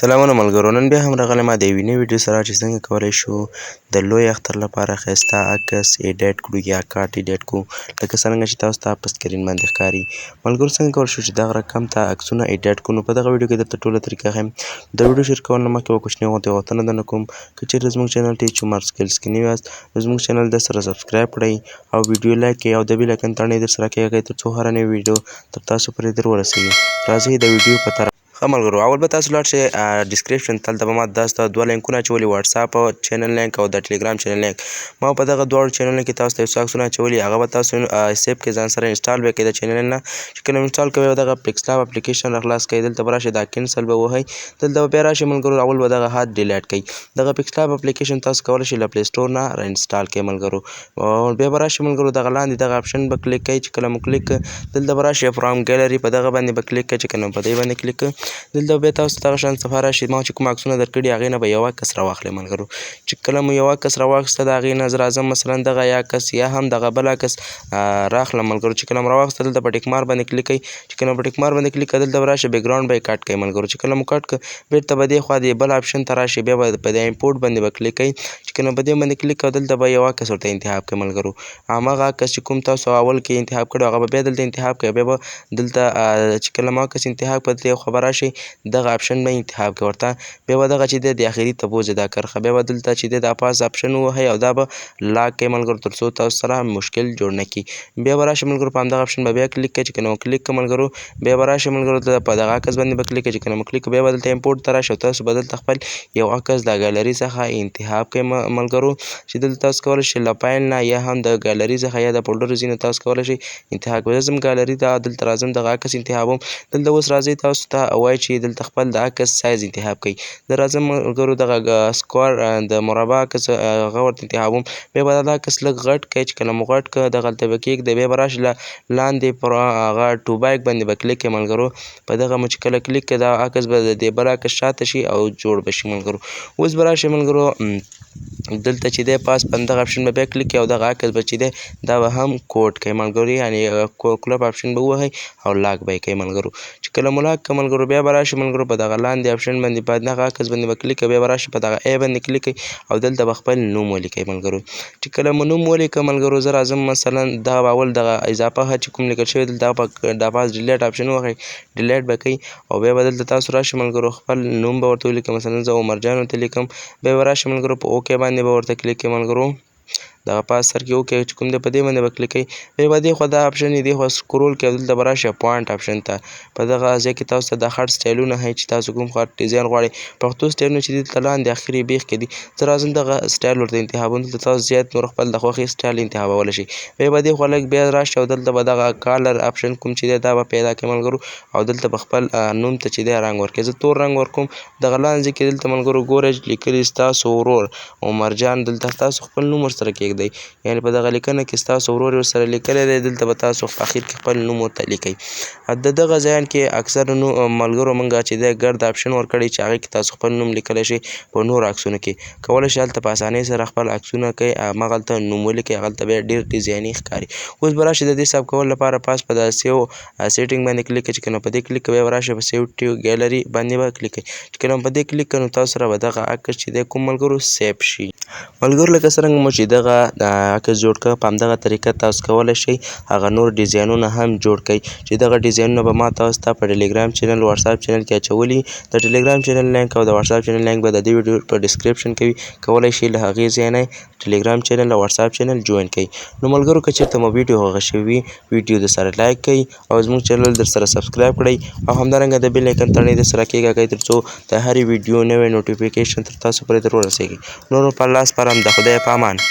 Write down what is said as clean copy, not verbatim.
سلامونه ملګرو، نن بیا هم راغلی ما د یوې نوې ویډیو سره چې څنګه کولی شو د لوی اختر لپاره ښایسته عکس ایډیټ کړو یا کارت ایډیټ کړو لکه څرنګه چې تاسو ته په سکرین باندې ښکاري. ملګرو څنګه کولی شو چې دغه رقم ته عکسونه ایډیټ کړو. نو په دغه ویډیو کې درته ټوله طریقه ښیم. د ویډیو شیر کولو نه مخکې یوه کوچنۍ غوندې غوښتنه درنه کوم که چېرته زموږ چینل ټیچ مارک سکلز کې نوي یاست نو زموږ چینل د سره سبسکرایب کړئ او ویډیو لایک کړئ او د بیل آیکن تڼۍ درسره کېږئ تر څو هره نوې ویډیو تر تاسو پورې در ورسوي. راځئ د ویډیو په طرف. ښه ملګرو، اول به تاسو لاړ شئ ډسکریپشن ته. هلته به ما تاسو ته دوه لینکونه اچولي، واتساپ چینل لینک او د ټلیګرام چینل لینک. ما په دغه دواړو چینلونو کې تاسو ته یو څو عکسونه اچولي، هغه به تاسو سیف کړئ ځان سره، انسټال به یې کړئ د چینل نه. چې کله انسټال کوئ دغه پکس لاب اپلیکیشن راخلاص کړئ، دلته به راشئ دا کینسل به ووهئ. دلته به بیا راشئ ملګرو، اول به دغه هات ډیلیټ کړئ. دغه پکس لاب اپلیکیشن تاسو کولی شئ له پلی سټور نه را انسټال کړئ ملګرو. بیا به راشئ ملګرو، دغه لاندې دغه اپشن به کلیک کړئ. چې کله مو کلیک کړ دلته به راشئ فرام ګیلري، په دغه باندې به کلیک کړئ. چې کله مو په دې باندې کلیک کړ دلته بیا تاسو دغه شان صفحه راشي. ما چې کوم عکسونه درکړي هغې نه به یو عکس راواخلئ ملګرو. چې کله مو یو عکس راواخیسته د هغې نه زه راځم مثلا دغه یا عکس یا هم دغه بل عکس راخلم ملګرو. چې کله مو راواخیسته دلته په ټیک مار باندې کلیک کړئ. چې کله مو په ټیک مار باندې کلیک کړ دلته به راشئ بیک ګراونډ به یې کټ کړئ ملګرو. چې کله مو کټ کړ بېرته به دې خوا د بل اپشن ته راشئ، بیا به په دې امپورټ باندې به کلیک کړئ. چې کله په دې باندې کلیک کړ دلته به یو عکس ورته انتخاب کړئ ملګرو. هماغه عکس چې کوم تاسو اول کې انتخاب کړی هغه به بیا دلته انتخاب کړئ. بیا به دلته چې کله مو عکس انتخاب کړ دلته یو خوا به راشئ دغه اپشن به انتخاب کړئ ورته. بیا به دغه چې دی د اخري ته بوځئ دا کرښه، بیا به دلته چې دی دا پاس اپشن ووهئ او دا به لاک کړئ ملګرو تر څو تاسو سره مشکل جوړ نه کړي. بیا به راشئ ملګرو په همدغه اپشن به بیا کلیک کړئ. چې کله مو کلیک کړ ملګرو بیا به راشئ ملګرو په دغه عکس باندې به کلیک کړئ. چې کله مو کلیک کړ بیا به دلته امپورټ ته راشئ او تاسو به دلته خپل یو عکس د ګالري څخه انتخاب کړئ ملګرو. چې دلته تاسو کولی شئ له فایل نه یا هم د ګالري څخه یا د فولډر ځینې تاسو کولی شئ انتخاب کړئ. زه ځم ګالري ته دلته راځم دغه عکس انتخابوم. دلته اوس راځئ تاسو ته وایي چې دلته خپل د عکس سایز انتخاب کړئ. زه راځم ملګرو دغه سکوار د مربع عکس هغه ورته انتخابوم. بیا به دا عکس لږ غټ کړئ. چې کله مو غټ کړ دغلته به کېږدئ. بیا به راشئ لاندې پر هغه ټو بایک باندې به کلیک کړئ ملګرو. په دغه مو چې کله کلیک کړئ دا عکس به د دې بل عکس شاته شي او جوړ به شي ملګرو. اوس به راشئ ملګرو دلته چې دی پاس په همدغه اپشن به بیا کلیک کړئ او دغه عکس به چې دی دا به هم کوډ کړئ ملګرو، یعنې کلوب اپشن به ووهئ او لاک به یې کړئ ملګرو. چې کله مو لاک کړ ملګرو بیا به راشئ ملګرو په دغه لاندې اپشن باندې په دغه عکس باندې به کلیک کړئ. بیا به راشئ په دغه ای باندې کلیک کړئ او دلته به خپل نوم ولیکئ ملګرو. چې کله مو نوم ولیکه ملګرو زه راځم مثلا دغه به اول دغه اضافه چې کوم لیکل شوی دلته دا پاس ډیلیټ اپشن ووهئ، ډیلیټ به کوئ او بیا به دلته تاسو راشئ ملګرو خپل نوم به ورته ولیکئ. مثلا زه عمرجان ورته لیکم. بیا به راشئ ملګرو په اوکې باندې به ورته کلیک کړئ ملګرو. دغه پاس سر کې اوکې چې کوم دی په دې باندې به کلیک کړئ. بیا به دې خوا دا اپشن یې دې خوا سکرول کړئ او دلته به راشئ پوینټ اپشن ته. په دغه ځای کې تاسو ته د خټ سټایلونه ښایي چې تاسو کوم خټ ډیزاین غواړئ. پښتو سټایلونه چې دي دلته لاندې اخر یې بیخ کې دي. زه راځم دغه سټایل ورته انتخابوم. دلته تاسو زیات نور خپل د خوښې سټایل انتخابولی شئ. بیا به دې خوا لږ بیا راشئ او دلته به دغه کالر اپشن کوم چې دی دا به پیدا کړئ ملګرو او دلته به خپل نوم ته چې دی رنګ ورکړئ. زه تور رنګ ورکوم. دغه لاندې کې دلته ملګرو ګورئ لیکلي ستاسو ورور عمرجان، دلته تاسو خپل نوم ورسره کېږدئ. یعنې په دغه لیکنه کې ستاسو ورور ورسره لیکلی دی، دلته به تاسو په اخر کې خپل نوم ورته لیکئ. د دغه ځایان کې اکثر ملګرو موږ چې دی ګرد اپشن ورکړی چې هغې کې تاسو خپل نوم لیکلی شئ. په نورو عکسونو کې کولی شئ هلته په اسانۍ سره خپل عکسونه کوئ، همغلته نوم ولیکئ، هغلته بیا ډېر ډیزایني ښکاري. اوس به راشئ د دې ثبت کولو لپاره پاس په د سیو سیټینګ باندې کلیک کړئ. چې کله په دې کلیک کړئ بیا به راشئ په سیو ټو ګیلري باندې به کلیک کړئ. چې کله په دې کلیک کړئ نو تاسو سره به دغه عکس چې دی کوم ملګرو سیف شي. ملګرو لکه څرنګه مو چې دغه عکس جوړ کړ په همدغه طریقه تاسو کولی شئ هغه نور ډیزاینونه هم جوړ کړئ. چې دغه ډیزاینونه به ما تاسو ته په ټلیګرام چینل واتساپ چینل کې اچولي. د ټلیګرام چینل لینک او د واتساپ چینل لینک به د دې ویډیو په ډسکریپشن کې وي. کولی شئ له هغې ځای نه ټلیګرام چینل او واتساپ چینل جوین کړئ. نو ملګرو که چېرته مو ویډیو خوښه شوې وي ویډیو درسره لایک کړئ او زموږ چینل درسره سبسکرایب کړئ او همدارنګه د بیل آیکن تڼۍ درسره کېږدئ تر څو د هرې ویډیو نوی نوټیفیکیشن تر تاسو پورې در ورسیږي. نور په الله سپارم. د خدای په امان.